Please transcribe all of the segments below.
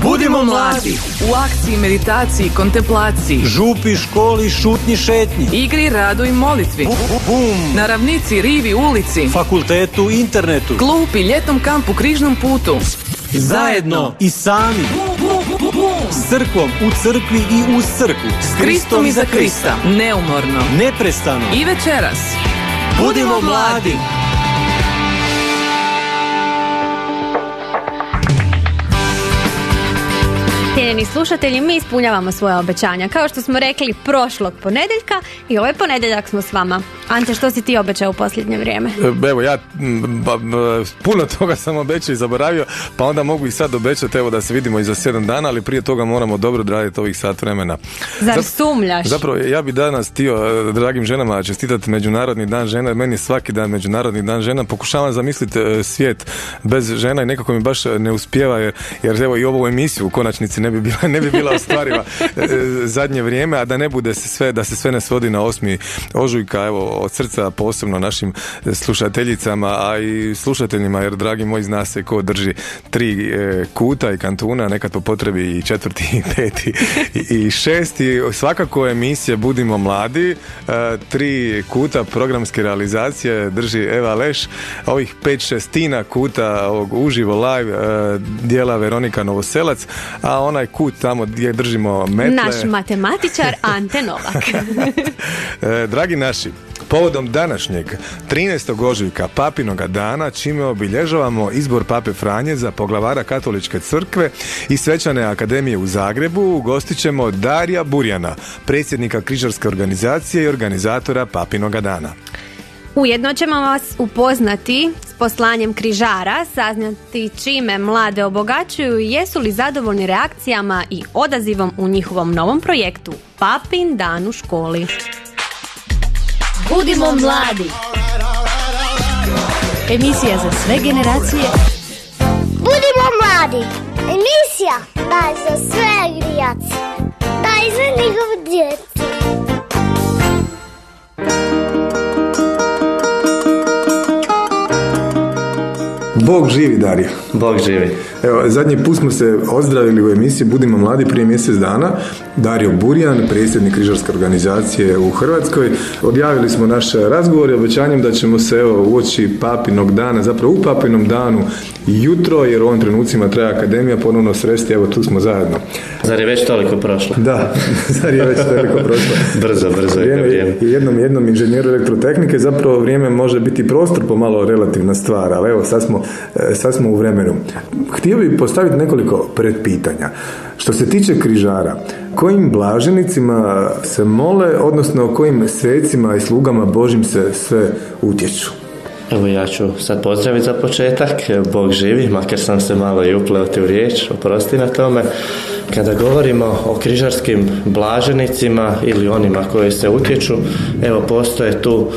Budimo mladi! U akciji, meditaciji, kontemplaciji, župi, školi, šutnji, šetnji, igri, radu i molitvi, na ravnici, rivi, ulici, fakultetu, internetu, klupi, ljetnom kampu, križnom putu. Zajedno i sami. S crkvom, u crkvi i uz crkvu. S Kristom i za Krista. Neumorno. Neprestano. I večeras. Budimo mladi! Cijenjeni slušatelji, mi ispunjavamo svoja obećanja. Kao što smo rekli prošlog ponedjeljka i ovaj ponedjeljak smo s vama. Ante, što si ti obećao u posljednje vrijeme? Evo, ja puno toga sam obećao i zaboravio, pa onda mogu i sad obećati, evo, da se vidimo i za 7 dana, ali prije toga moramo dobro odraditi ovih sat vremena. Zar sumnjaš? Zapravo, ja bi danas htio dragim ženama čestitati Međunarodni dan žena, meni je svaki dan Međunarodni dan žena. Pokušavam zamisliti svijet bez žena i nekako mi baš ne uspijeva, jer evo i ovu emisiju u konačnici ne bi bila ostvariva zadnje vrijeme, a da ne bude da se sve ne svodi na 8. ožujka, evo, od srca posebno našim slušateljicama, a i slušateljima, jer dragi moji, zna se ko drži 3 kuta i kantuna, nekad po potrebi i 4. i 5. i 6. Svakako emisije Budimo mladi, 3 kuta programske realizacije drži Eva Leš, ovih 5/6 kuta ovog uživo live dijela Veronika Novoselac, a onaj kut tamo gdje držimo metle, naš matematičar Ante Novak. Dragi naši, povodom današnjeg 13. ožujka Papinoga dana, čime obilježavamo izbor Pape Franje za poglavara Katoličke crkve i Svečane akademije u Zagrebu, ugostit ćemo Darija Burjana, predsjednika križarske organizacije i organizatora Papinoga dana. Ujedno ćemo vas upoznati s poslanjem križara, saznati čime mlade obogaćuju i jesu li zadovoljni reakcijama i odazivom u njihovom novom projektu Papin dan u školi. Budimo mladi! Emisija za sve generacije. Budimo mladi! Emisija da je za sve generacije. Da je za njihovu djecu. Bog živi, Dario. Bog živi. Evo, zadnji put smo se ozdravili u emisiji Budimo mladi prije mjesec dana. Dario Burjan, predsjednik križarske organizacije u Hrvatskoj. Odjavili smo naš razgovor i obećanjem da ćemo se uoči Papinog dana, zapravo u Papinom danu jutro, jer u ovim trenucima traje akademija, ponovno sresti, evo tu smo zajedno. Zar je već toliko prošlo? Da, zar je već toliko prošlo. brzo vrijeme. Jednom inženjeru elektrotehnike zapravo vrijeme može biti prostor pomalo relativna stvar, ali evo sad smo u vremenu. Htio bih postaviti nekoliko predpitanja. Što se tiče križara, kojim blaženicima se mole, odnosno kojim svecima i slugama Božim se sve utječu? Evo, ja ću sad pozdraviti za početak. Bog živi, makar sam se malo i upleo u riječ, oprosti na tome. Kada govorimo o križarskim blaženicima ili onima koji se utječu, evo, postoje tu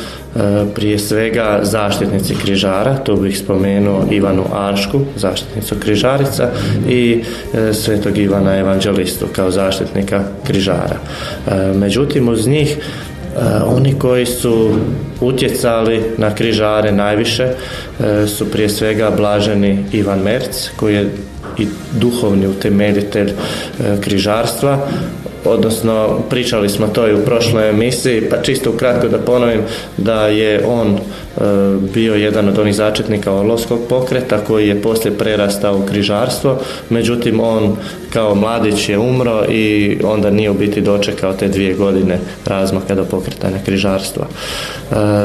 prije svega zaštitnici križara, tu bih spomenuo Ivanu Aršku, zaštitnicu križarica, i svetog Ivana Evanđelistu kao zaštitnika križara. Međutim, uz njih oni koji su utjecali na križare najviše su prije svega blaženi Ivan Merc, koji je i duhovni utemeljitelj križarstva, odnosno pričali smo to i u prošloj emisiji, pa čisto ukratko da ponovim da je on bio jedan od onih začetnika Orlovskog pokreta koji je poslije prerastao u križarstvo, međutim on kao mladić je umro i onda nije u biti dočekao te 2 godine razmaka do pokretanja križarstva.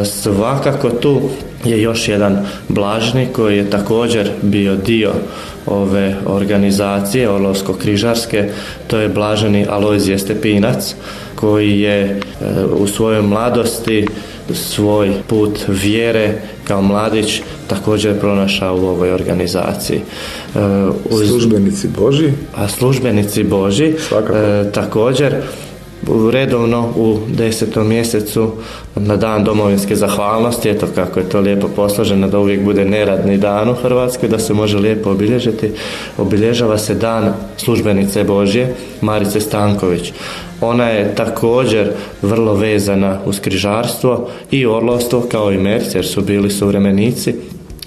Svakako tu je još jedan blažnik koji je također bio dio ove organizacije Orlovsko-križarske, to je blaženi Alojzije Stepinac, koji je u svojoj mladosti svoj put vjere kao mladić također pronašao u ovoj organizaciji. Službenici Božji? A službenici Božji također redovno u 10. mjesecu na dan domovinske zahvalnosti, eto kako je to lijepo posloženo da uvijek bude neradni dan u Hrvatskoj, da se može lijepo obilježiti, obilježava se dan službenice Božje Marice Stanković. Ona je također vrlo vezana uz križarstvo i orlovstvo kao i Merc, jer su bili suvremenici.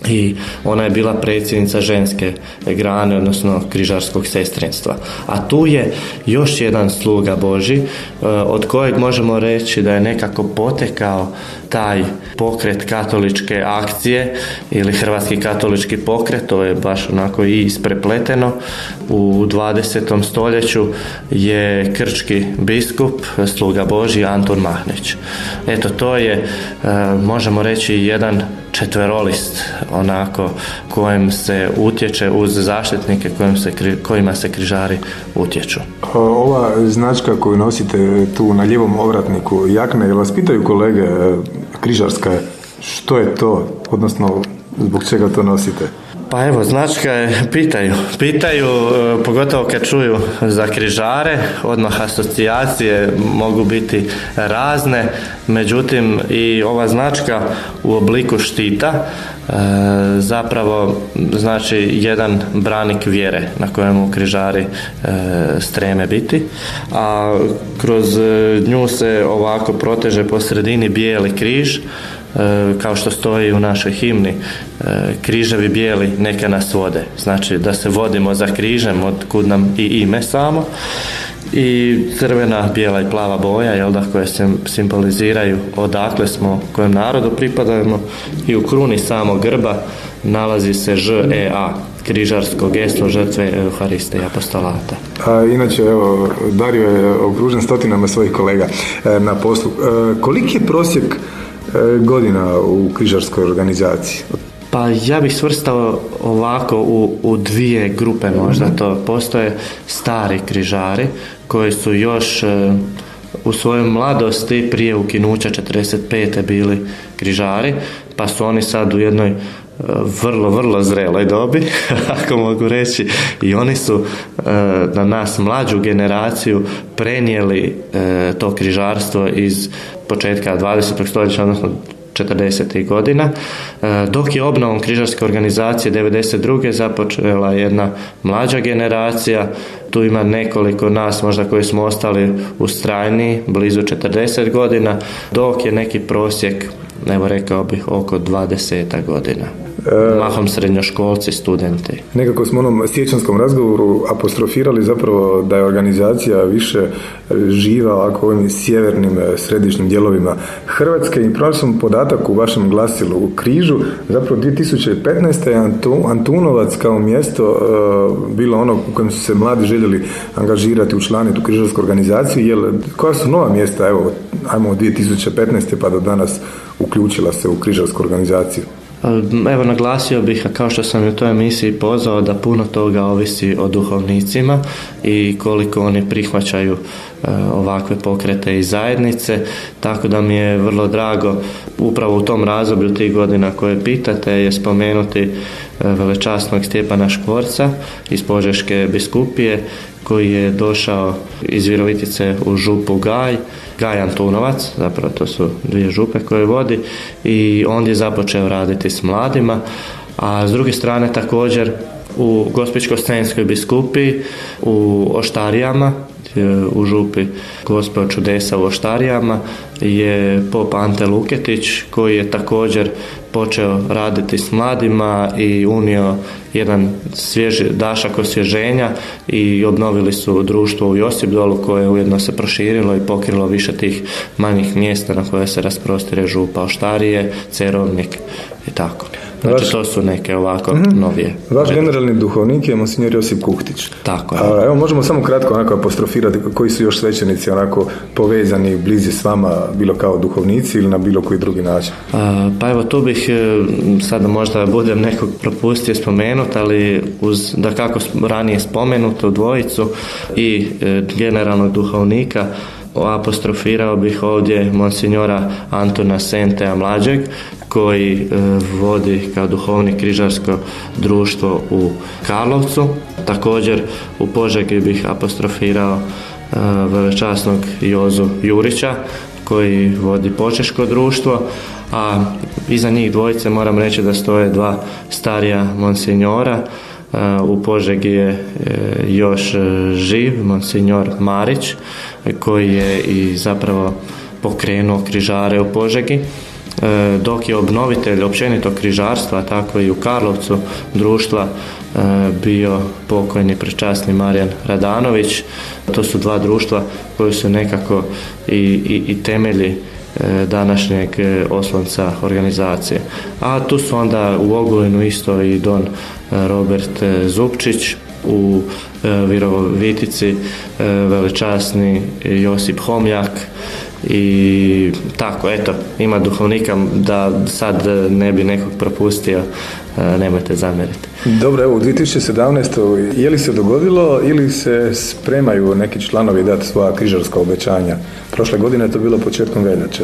i ona je bila predsjednica ženske grane, odnosno križarskog sestrinstva. A tu je još jedan sluga Božji od kojeg možemo reći da je nekako potekao taj pokret katoličke akcije ili hrvatski katolički pokret, to je baš onako i isprepleteno. U 20. stoljeću je krčki biskup, sluga Božji Antun Mahnić. Eto, to je, možemo reći, jedan četverolist onako kojem se utječe uz zaštitnike kojima se križari utječu. Ova značka koju nosite tu na lijevom ovratniku jakne, jel vas pitaju kolege križarska je, što je to, odnosno zbog čega to nosite? Pa evo, značka je, pitaju, pogotovo kad čuju za križare, odmah asocijacije mogu biti razne, međutim i ova značka u obliku štita zapravo znači jedan branik vjere na kojemu križari streme biti, a kroz nju se ovako proteže po sredini bijeli križ, kao što stoji u našoj himni, križevi bijeli neka nas vode, znači da se vodimo za križem, od kud nam i ime samo, i crvena, bijela i plava boja, jel da, koje se simboliziraju odakle smo, kojem narodu pripadamo, i u kruni samog grba nalazi se ŽEA, križarsko geslo žrtve Euhariste i apostolata. Inače, evo, Dario je okružen stotinama svojih kolega na poslu. Koliki je prosjek godina u križarskoj organizaciji? Pa ja bih svrstao ovako u dvije grupe možda. To postoje stari križari koji su još u svojoj mladosti prije ukinuća 45. bili križari, pa su oni sad u jednoj vrlo zreloj dobi, ako mogu reći, i oni su na nas mlađu generaciju prenijeli to križarstvo iz početka 20. stoljeća, odnosno 40. godina, dok je obnovom križarske organizacije 92. započela jedna mlađa generacija. Tu ima nekoliko nas možda koji smo ostali ustrajniji, blizu 40 godina, dok je neki prosjek, evo rekao bih, oko 20 godina. Mahom srednjoškolci, studenti. Nekako smo u onom siječanskom razgovoru apostrofirali zapravo da je organizacija više živa ovako u ovim sjevernim, središnjim dijelovima Hrvatske, i pronašao sam podatak u vašem glasilu u Križu, zapravo 2015. je Antunovac kao mjesto bilo ono u kojem su se mladi željeli angažirati, učlaniti u križarsku organizaciju. Jel, koja su nova mjesta, evo, ajmo od 2015. pa do danas, uključila se u križarsku organizaciju? Evo, naglasio bih, kao što sam u toj emisiji pozvao, da puno toga ovisi o duhovnicima i koliko oni prihvaćaju ovakve pokrete i zajednice, tako da mi je vrlo drago upravo u tom razdoblju tih godina koje pitate je spomenuti velečasnog Stjepana Škvorca iz Požeške biskupije, koji je došao iz Virovitice u župu Gaj Antunovac, zapravo to su dvije župe koje vodi, i on je započeo raditi s mladima, a s druge strane također u Gospićko-senjskoj biskupiji u Oštarijama, u župi Gospe od čudesa u Oštarijama, je pop Ante Luketić, koji je također počeo raditi s mladima i unio jedan svježi dašak osvježenja i obnovili su društvo u Josipdolu, koje ujedno se proširilo i pokrilo više tih manjih mjesta na koje se rasprostire župa Oštarije, Cerovnik i tako. Znači, to su neke ovako novije. Vaš generalni duhovnik je monsignor Josip Kuhtić. Tako je. Evo, možemo samo kratko onako apostrofirati koji su još svećenici onako povezani, blizi s vama, bilo kao duhovnici ili na bilo koji drugi način? Pa evo, tu bih sada možda budem nekog propustio spomenuti, ali uz da kako ranije spomenutu dvojicu i generalnog duhovnika, apostrofirao bih ovdje monsignora Antuna Sentea mlađeg, koji vodi kao duhovnik križarsko društvo u Karlovcu. Također u Požegi bih apostrofirao velečasnog Jozu Jurića, koji vodi Počeško društvo, a iza njih dvojice moram reći da stoje dva starija monsignora. U Požegi je još živ monsignor Marić, koji je i zapravo pokrenuo križare u Požegi. dok je obnovitelj općenito križarstva, tako i u Karlovcu društva, bio pokojni prečasni Marijan Radanović. To su dva društva koji su nekako i temelji današnjeg oslonca organizacije. A tu su onda u Ogulinu isto i don Robert Zupčić, u Virovitici velečasni Josip Homjak i tako, eto, ima duhovnika, da sad ne bi nekog propustio, nemojte zamjeriti. Dobro, evo u 2017. je li se dogodilo ili se spremaju neki članovi dati svoja križarska obećanja? Prošle godine je to bilo početkom veljače.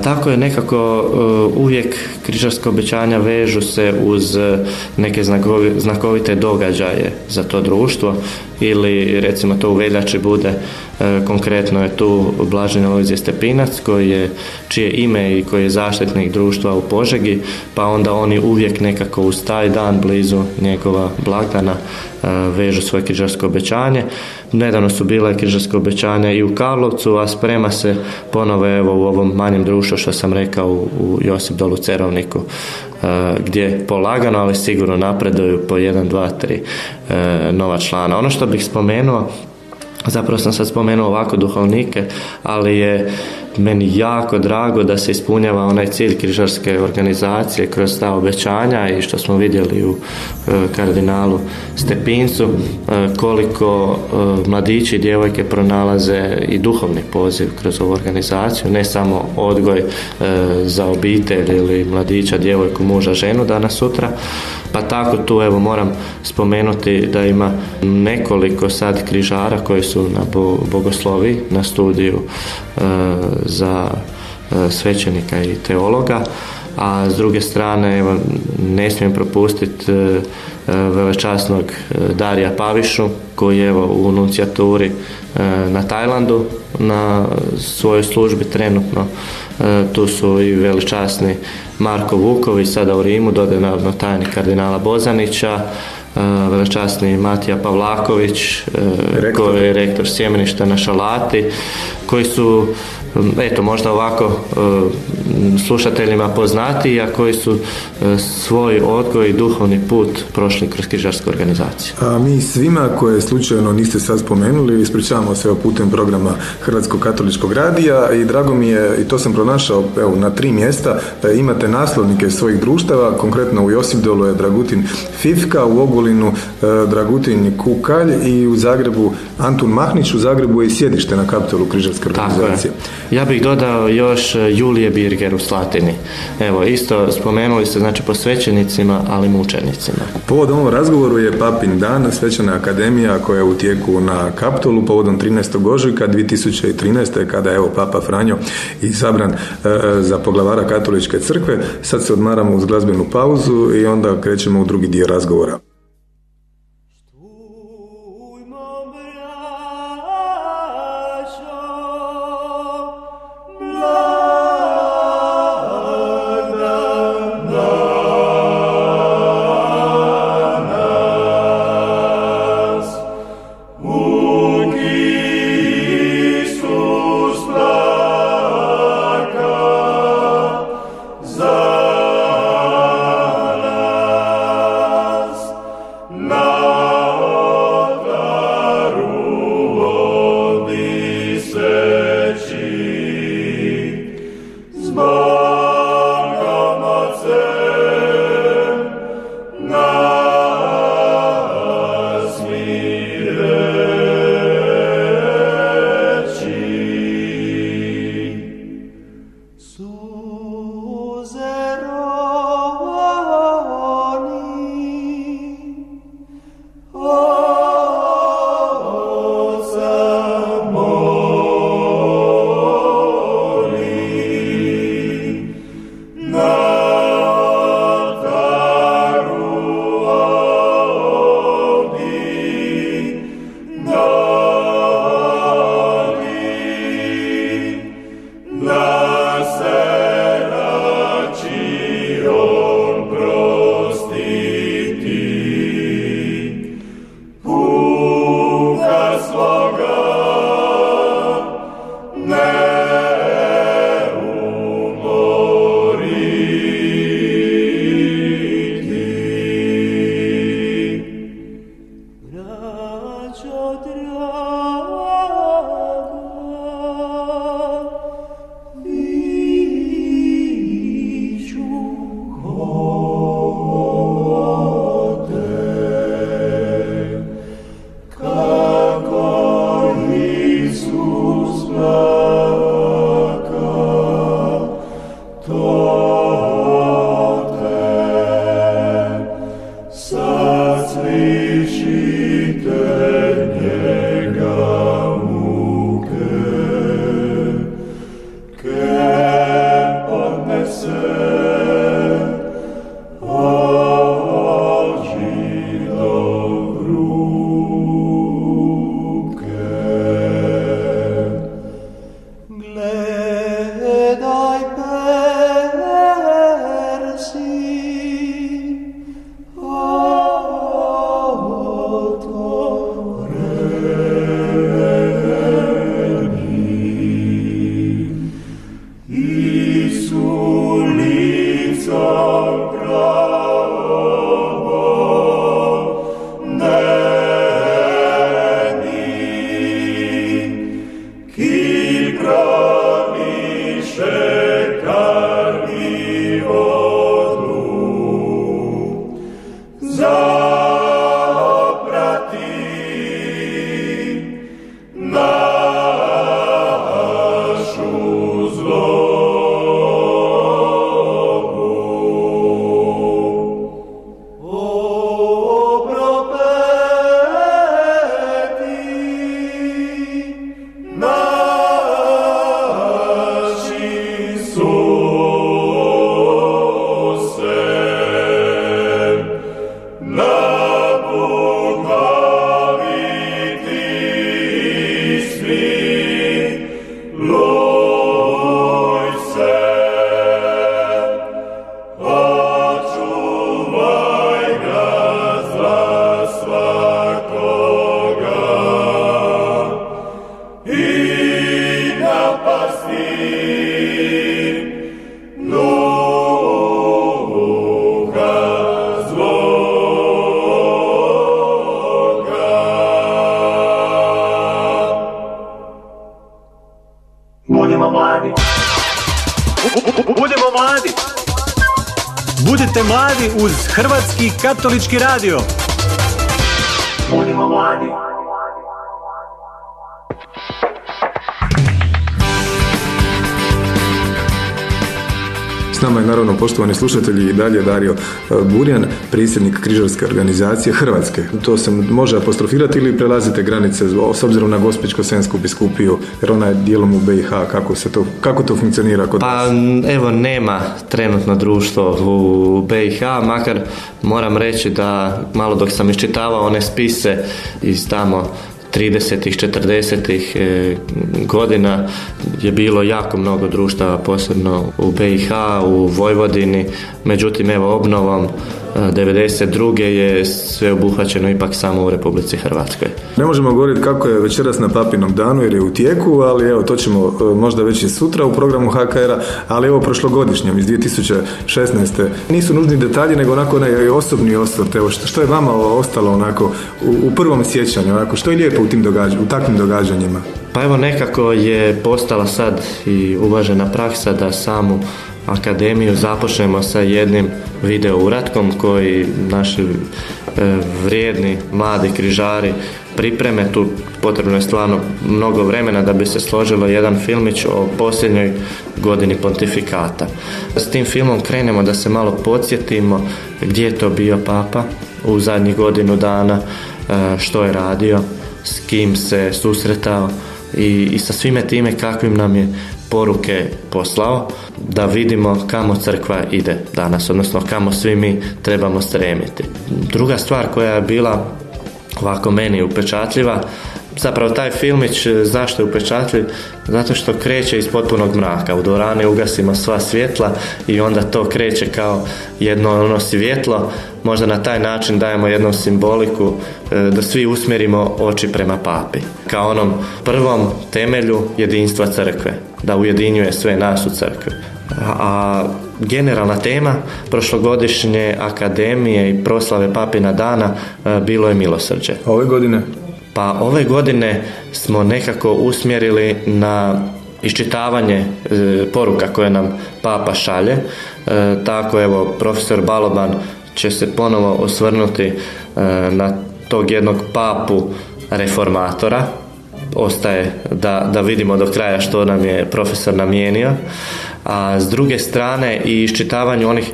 Tako je, nekako uvijek križarska obećanja vežu se uz neke znakovite događaje za to društvo, ili recimo to u veljači bude, konkretno je tu Blaženi Alojzije Stepinac, čije ime i koji je zaštitnik društva u Požegi, pa onda oni uvijek nekako uz taj dan blizu njegova blagdana vežu svoje križarsko obećanje. Nedavno su bile križarske obećanja i u Karlovcu, a sprema se ponovo evo u ovom manjem društvu što sam rekao u Josip Dolu Cerovniku, gdje polagano, ali sigurno napreduju po 1, 2, 3 nova člana. Ono što bih spomenuo, zapravo sam sad spomenuo ovako duhovnike, ali je meni jako drago da se ispunjava onaj cilj križarske organizacije kroz ta obećanja i što smo vidjeli u kardinalu Stepincu, koliko mladići i djevojke pronalaze i duhovni poziv kroz ovu organizaciju, ne samo odgoj za obitelj ili mladića, djevojku, muža, ženu danas sutra. Pa tako tu evo moram spomenuti da ima nekoliko sad križara koji su na bogoslovi, na studiju za svećenika i teologa, a s druge strane evo, ne smijem propustiti velečasnog Darija Pavišu koji je evo u nuncijaturi na Tajlandu na svojoj službi trenutno. Tu su i velečasni Marko Vuković sada u Rimu, dodatno tajnik kardinala Bozanića, velečasni Matija Pavlaković koji je rektor sjemeništa na Šalati, koji su eto možda ovako slušateljima poznatiji, a koji su svoj odgoj i duhovni put prošli kroz križarsku organizaciju. A mi svima koje slučajno niste sad spomenuli, ispričavamo se putem programa Hrvatskog katoličkog radija i drago mi je, i to sam pronašao evo, na 3 mjesta, imate naslovnike svojih društava, konkretno u Josipdolu je Dragutin Fifka, u Ogulinu Dragutin Kukalj i u Zagrebu Antun Mahnić, u Zagrebu je i sjedište na kapitolu križarske organizacije. Ja bih dodao još Julije Birger u Slatini. Evo, isto spomenuli ste, znači, po svećenicima, ali mučenicima. Povodom ovom razgovoru je Papin dan, Svećana akademija koja je u tijeku na Kaptolu, povodom 13. ožujka 2013. kada je evo Papa Franjo izabran za poglavara Katoličke crkve. Sad se odmaramo uz glazbenu pauzu i onda krećemo u drugi dio razgovora. Budimo mladi. Budite mladi uz Hrvatski katolički radio. Budimo mladi. S nama je naravno, poštovani slušatelji, i dalje Dario Burjan, predsjednik križarske organizacije Hrvatske. To se može apostrofirati ili prelazite granice s obzirom na Gospićko-senjsku biskupiju, jer ona je dijelom u BiH, kako to funkcionira kod vas? Pa evo, nema trenutno društvo u BiH, makar moram reći da malo dok sam iščitavao one spise iz tamo 30-ih, 40-ih godina je bilo jako mnogo društava, posebno u BiH, u Vojvodini, međutim evo obnovom 92. je sve obuhvaćeno ipak samo u Republici Hrvatskoj. Ne možemo govoriti kako je večeras na Papinom danu jer je u tijeku, ali evo to ćemo možda već i sutra u programu HKR-a, ali evo prošlogodišnjem iz 2016. Nisu nužni detalji, nego onako onaj osobni osvrt, evo što je vama ostalo onako u prvom sjećanju, onako što je lijepo u takvim događanjima? Pa evo nekako je postala sad i uvažena praksa da samu akademiju započnemo sa jednim video uratkom koji naši vrijedni mladi križari pripreme. Tu potrebno je stvarno mnogo vremena da bi se složilo jedan filmić o posljednjoj godini pontifikata. S tim filmom krenemo da se malo podsjetimo gdje je to bio Papa u zadnjih godinu dana, što je radio, s kim se susretao i sa svime time kakvim nam je poruke poslao, da vidimo kamo crkva ide danas, odnosno kamo svi mi trebamo stremiti. Druga stvar koja je bila ovako meni upečatljiva, zapravo taj filmić, zašto je upečatljiv? Zato što kreće iz potpunog mraka. U dvorani ugasimo sva svjetla i onda to kreće kao jedno ono svjetlo. Možda na taj način dajemo jednu simboliku da svi usmjerimo oči prema Papi. Kao onom prvom temelju jedinstva crkve. Da ujedinjuje sve nas u crkvi. A generalna tema prošlogodišnje akademije i proslave Papina dana bilo je milosrđe. Ove godine? Pa ove godine smo nekako usmjerili na iščitavanje poruka koje nam Papa šalje. Tako evo, profesor Baloban će se ponovo osvrnuti na tog jednog papu reformatora. Ostaje da vidimo do kraja što nam je profesor namijenio. A s druge strane i iščitavanju onih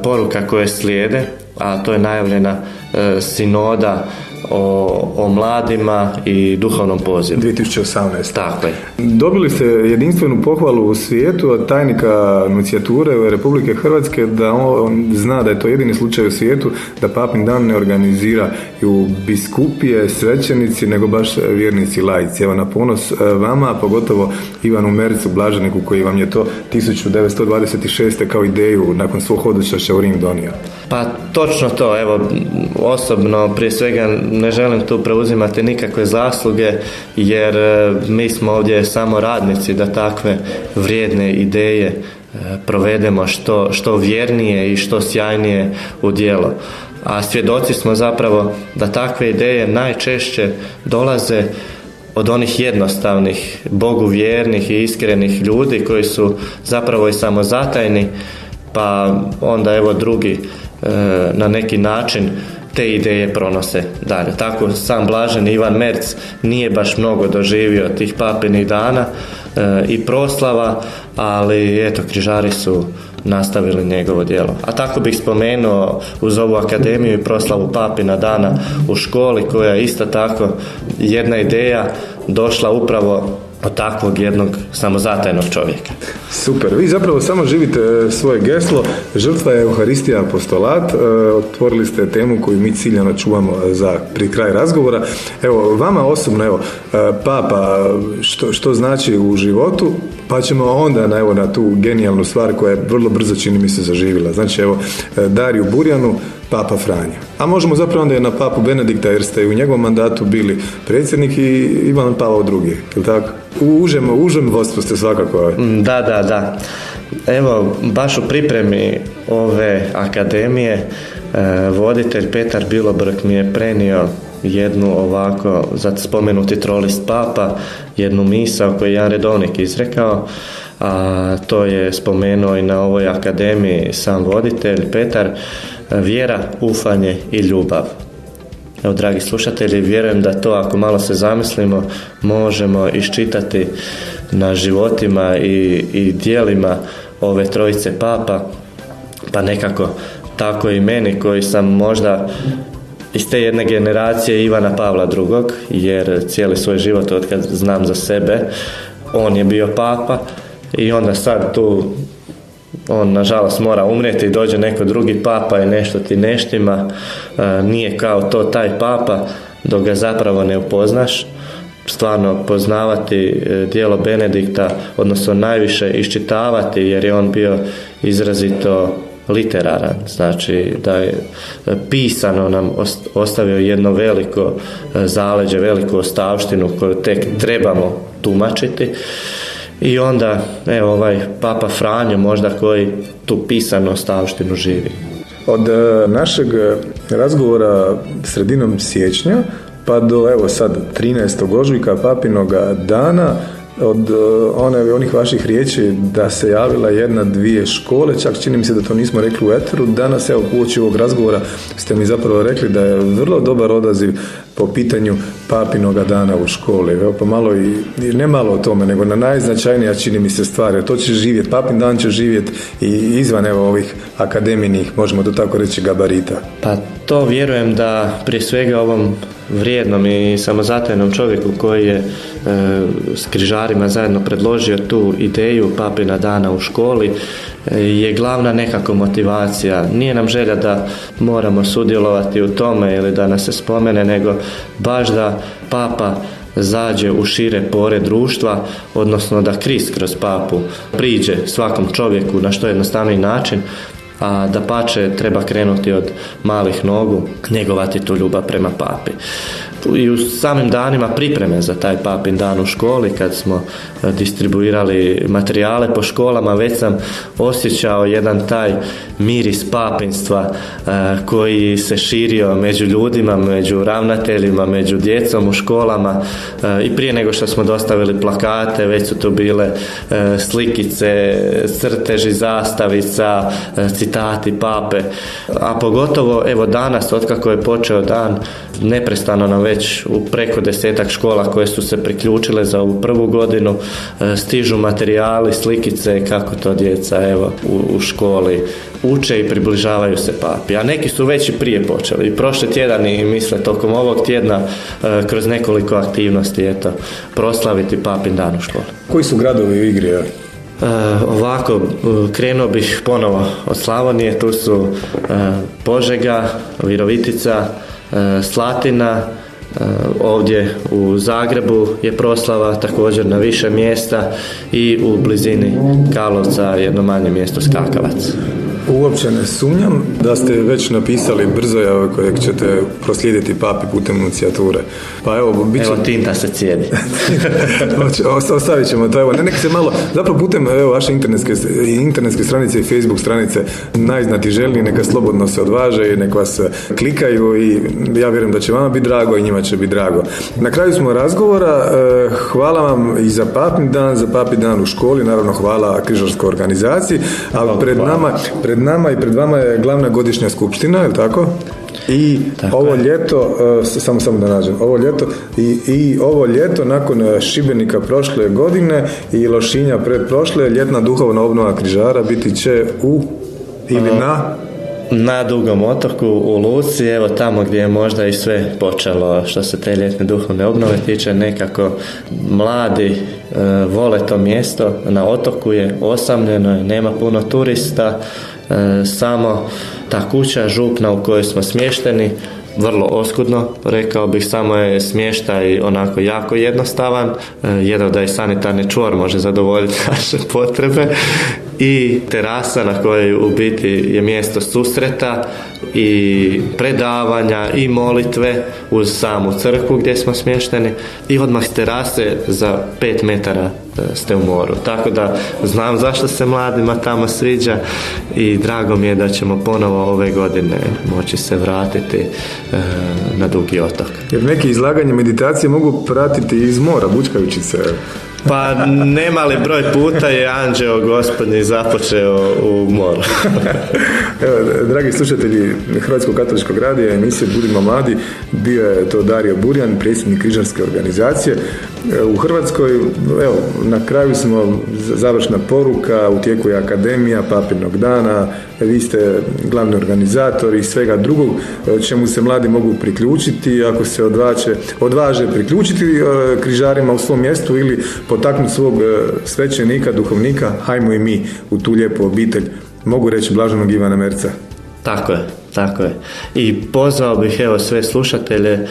poruka koje slijede, a to je najavljena sinoda o mladima i duhovnom pozivu. 2018. Tako je. Dobili ste jedinstvenu pohvalu u svijetu od tajnika nuncijature Republike Hrvatske da on zna da je to jedini slučaj u svijetu da Papin dan ne organiziraju biskupije, svećenici, nego baš vjernici laici. Evo, na ponos vama, pogotovo Ivanu Mercu, blaženiku, koji vam je to 1926. kao ideju nakon svog hodočašća u Rim donio. Pa točno to, evo, osobno prije svega ne želim tu preuzimati nikakve zasluge, jer mi smo ovdje samo radnici da takve vrijedne ideje provedemo što vjernije i što sjajnije u djelo. A svjedoci smo zapravo da takve ideje najčešće dolaze od onih jednostavnih, Bogu vjernih i iskrenih ljudi koji su zapravo i samozatajni, pa onda evo drugi na neki način te ideje pronose dalje. Tako sam blaženi Ivan Merc nije baš mnogo doživio tih papinih dana i proslava, ali eto, križari su nastavili njegovo djelo. A tako bih spomenuo uz ovu akademiju i proslavu papina dana u školi, koja je isto tako jedna ideja došla upravo od takvog jednog samozatajnog čovjeka. Super, vi zapravo samo živite svoje geslo, žrtva je Euharistija apostolat, otvorili ste temu koju mi ciljano čuvamo za pri kraj razgovora. Evo, vama osobno, evo, Papa, što znači u životu, pa ćemo onda na tu genijalnu stvar koja je vrlo brzo, čini mi se, zaživjela. Znači, evo, Dariju Burjanu, Papa Franjo. A možemo zapravo onda i na Papu Benedikta, jer ste u njegovom mandatu bili predsjednik i Ivan Pavao II, je li tako? U užem vodstvu ste svakako. Da. Evo, baš u pripremi ove akademije voditelj Petar Bilobrk mi je prenio jednu ovako, za spomenuti trolist Papa, jednu misao koju je jedan redovnik izrekao, a to je spomenuo i na ovoj akademiji sam voditelj Petar: vjera, ufanje i ljubav. Evo, dragi slušatelji, vjerujem da to, ako malo se zamislimo, možemo iščitati na životima i djelima ove trojice papa, pa nekako tako i meni, koji sam možda iz te jedne generacije Ivana Pavla II, jer cijeli svoj život, otkad znam za sebe, on je bio papa, i onda sad tu on nažalost mora umrijeti i dođe neko drugi papa i nešto ti ne štima, nije kao to taj papa dok ga zapravo ne upoznaš. Stvarno poznavati djelo Benedikta, odnosno najviše iščitavati, jer je on bio izrazito literaran, znači da je pisano nam ostavio jedno veliko zaleđe, veliku ostavštinu koju tek trebamo tumačiti. I onda, evo, ovaj Papa Franjo možda koji tu pisanu ostavštinu živi. Od našeg razgovora sredinom siječnja pa do, evo sad, 13. ožujka Papinoga dana, od onih vaših riječi da se javila 1-2 škole, čak čini mi se da to nismo rekli u eteru. Danas, evo, uoči ovog razgovora ste mi zapravo rekli da je vrlo dobar odaziv po pitanju Papinoga dana u školi. Evo, pa malo i ne malo o tome, nego na najznačajnija, čini mi se, stvar. To će živjeti, Papin dan će živjeti i izvan, evo, ovih akademijinih, možemo to tako reći, gabarita. Pa to vjerujem da prije svega ovom vrijednom i samozatajnom čovjeku koji je s križarima zajedno predložio tu ideju Papina dana u školi je glavna nekako motivacija. Nije nam želja da moramo sudjelovati u tome ili da nas se spomene, nego baš da Papa zađe u šire pore društva, odnosno da Krist kroz Papu priđe svakom čovjeku na što jednostavniji način, a dapače treba krenuti od malih nogu, njegovati tu ljubav prema Papi. i u samim danima pripreme za taj papin dan u školi, kad smo distribuirali materijale po školama, već sam osjećao jedan taj miris papinstva koji se širio među ljudima, među ravnateljima, među djecom u školama, i prije nego što smo dostavili plakate, već su tu bile slikice, crteži zastavica, citati pape, a pogotovo evo danas, otkako je počeo dan, neprestano nam već u preko 10-ak škola koje su se priključile za ovu prvu godinu stižu materijali, slikice kako to djeca evo u školi uče i približavaju se papi. A neki su već i prije počeli. I prošli tjedan i misle tokom ovog tjedna kroz nekoliko aktivnosti proslaviti papin dan u školi. Koji su gradovi u igri? Ovako, krenuo bih ponovo od Slavonije, tu su Požega, Virovitica, Slatina, ovdje u Zagrebu je proslava također na više mjesta i u blizini Karlovca jedno manje mjesto Skakavac. Uopće ne sumnjam da ste već napisali brzojav kojeg ćete proslijediti papi putem inicijature. Pa evo tinta se cijedi. Ostavit ćemo to, evo, neki se malo, zapravo putem vaše internetske stranice i Facebook stranice najznatiželjniji, neka slobodno se odvaže i neka vas klikaju i ja vjerujem da će vama biti drago i njima će biti drago. Na kraju smo razgovora, hvala vam i za papin dan u školi, naravno hvala križarskoj organizaciji, a pred nama i pred vama je glavna godišnja skupština, je li tako? I tako ovo ljeto, samo da nađem, ovo ljeto nakon Šibenika prošle godine i Lošinja pretprošle, ljetna duhovna obnova križara biti će na Dugom otoku u Luci, evo tamo gdje je možda i sve počelo što se te ljetne duhovne obnove tiče. Nekako mladi vole to mjesto, na otoku je osamljeno, nema puno turista, samo ta kuća župna u kojoj smo smješteni, vrlo oskudno, rekao bih, samo je smještaj onako jako jednostavan, jedno da i sanitarni čvor može zadovoljiti naše potrebe i terasa na kojoj u biti je mjesto susreta i predavanja i molitve uz samu crkvu gdje smo smješteni i odmah s terase za 5 metara ste u moru. Tako da znam zašto se mladima tamo sviđa i drago mi je da ćemo ponovo ove godine moći se vratiti na Dugi otok. Jer neki izlaganje meditacije mogu pratiti iz mora, bučkajući se. Pa nemali broj puta je anđeo gospodnji započeo u moru. Evo, dragi slušatelji Hrvatskog katoličkog radija, emisije Budimo mladi, bio je to Dario Burjan, predsjednik križarske organizacije u Hrvatskoj. Evo, na kraju smo završna poruka, u tijeku je akademija papinog dana, vi ste glavni organizator i svega drugog čemu se mladi mogu priključiti ako se odvaže priključiti križarima u svom mjestu ili potaknuti svog svećenika, duhovnika, hajmo i mi u tu lijepu obitelj, mogu reći blaženog Ivana Merca. Tako je. I pozvao bih sve slušatelje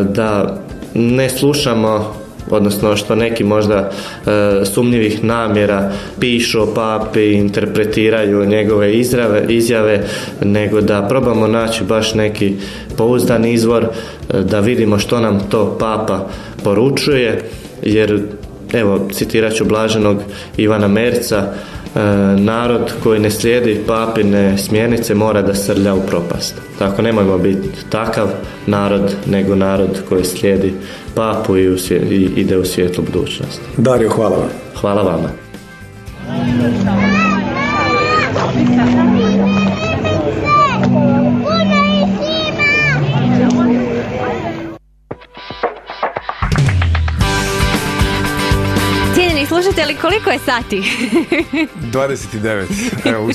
da ne slušamo, odnosno što neki možda sumnjivih namjera pišu o papi, interpretiraju njegove izjave, nego da probamo naći baš neki pouzdan izvor, da vidimo što nam to papa poručuje, jer evo, citirat ću blaženog Ivana Merca, narod koji ne slijedi papine smjernice mora da srlja u propast. Tako nemojmo biti takav narod, nego narod koji slijedi papu i ide u svijetlu budućnost. Dario, hvala vam. Hvala vama. Slušajte, koliko je sati? 29. Evo,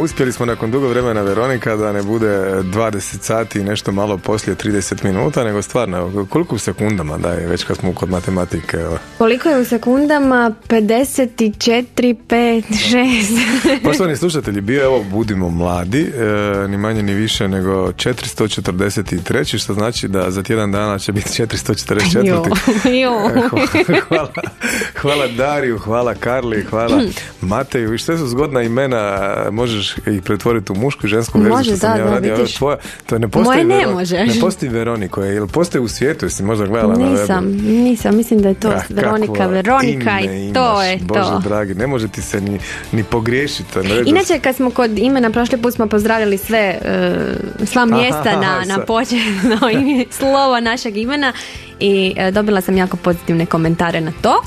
uspjeli smo nakon dugo vremena, Veronika, da ne bude 20 sati i nešto malo poslije 30 minuta, nego stvarno, koliko u sekundama daje, već kad smo kod matematike? Koliko je u sekundama? 54, 5, 6. Poštovani slušatelji, bio je ovo Budimo mladi, ni manje ni više nego 443, što znači da za tjedan dana će biti 444. Jo. Hvala Dario. Mariju, hvala Karli, hvala Mateju. I sve su zgodna imena, možeš ih pretvoriti u mušku i žensku verziju. Može, da, vidiš. To ne postoji. Moje ne može. Ne postoji Veronika, jel postoji u svijetu, jesi možda gledala na webu? Nisam, mislim da je to Veronika i to je to. Bože dragi, ne može ti se ni pogriješiti. Inače, kad smo kod imena, prošli put smo pozdravljali sva mjesta na početno slovo našeg imena i dobila sam jako pozitivne komentare na to.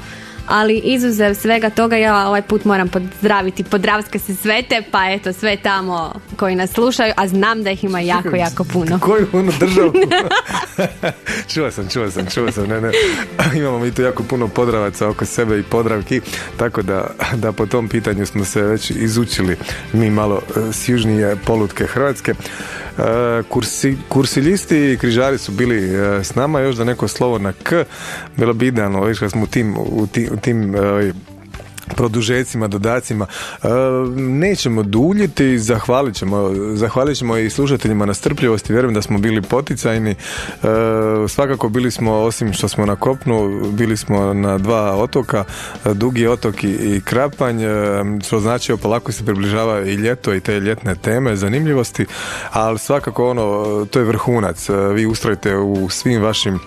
Ali izuzev svega toga, ja ovaj put moram pozdraviti Podravske se svete, pa eto sve tamo koji nas slušaju, a znam da ih ima jako puno. Koju državu? Čuo sam, ne. Imamo mi tu jako puno Podravaca oko sebe i Podravki, tako da po tom pitanju smo se već izučili mi malo s južnije polutke Hrvatske. Kursiljisti i križari su bili s nama, još da neko slovo na K, bilo bi idealno, viš kad smo u tim produžecima, dodacima. Nećemo duljiti, zahvalit ćemo i slušateljima na strpljivosti, vjerujem da smo bili poticajni. Svakako bili smo, osim što smo na kopnu, bili smo na 2 otoka, Dugi otok i Krapanj, što znači polako se približava i ljeto i te ljetne teme, zanimljivosti, ali svakako to je vrhunac. Vi ustrojite u svim vašim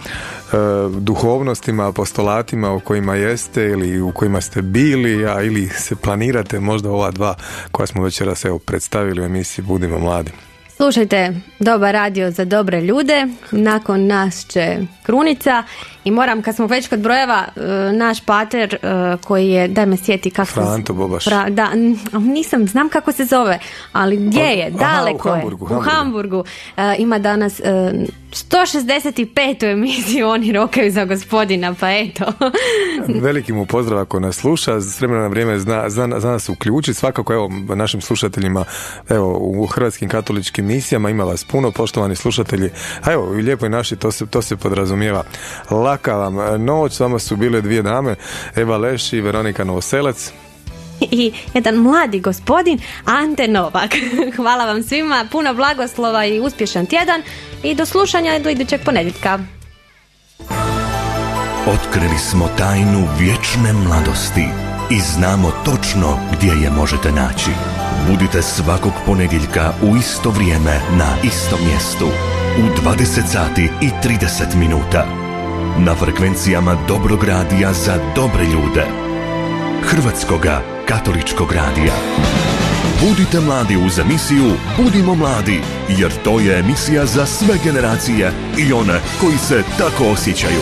duhovnostima, apostolatima u kojima jeste ili u kojima ste bili, ili se planirate možda ova 2 koja smo večeras predstavili u emisiji Budimo mladi. Slušajte, dobar radio za dobre ljude, nakon nas će Krunica i moram, kad smo već kod brojeva, naš pater koji je, daj me sjeti kako Franto Bobaš. Da, nisam, znam kako se zove, ali gdje je, daleko je, u Hamburgu. Ima danas 165. emisiju Oni rokaju za Gospodina, pa eto. Veliki mu pozdrav ako nas sluša, s vremena na vrijeme zna nas uključiti, svakako našim slušateljima u hrvatskim katoličkim misijama ima vas puno, poštovani slušatelji, a i lijepoj naši, to se podrazumijeva. Laka vam noć, s vama su bile 2 dame, Eva Leš i Veronika Novoselac. I jedan mladi gospodin, Ante Novak. Hvala vam svima, puno blagoslova i uspješan tjedan i do slušanja do idućeg ponedjeljka. Otkrili smo tajnu vječne mladosti i znamo točno gdje je možete naći. Budite svakog ponedjeljka u isto vrijeme na istom mjestu u 20:30 na frekvencijama Dobrog radija za dobre ljude, Hrvatskoga katoličkog radija. Budite mladi uz emisiju Budimo mladi, jer to je emisija za sve generacije i one koji se tako osjećaju.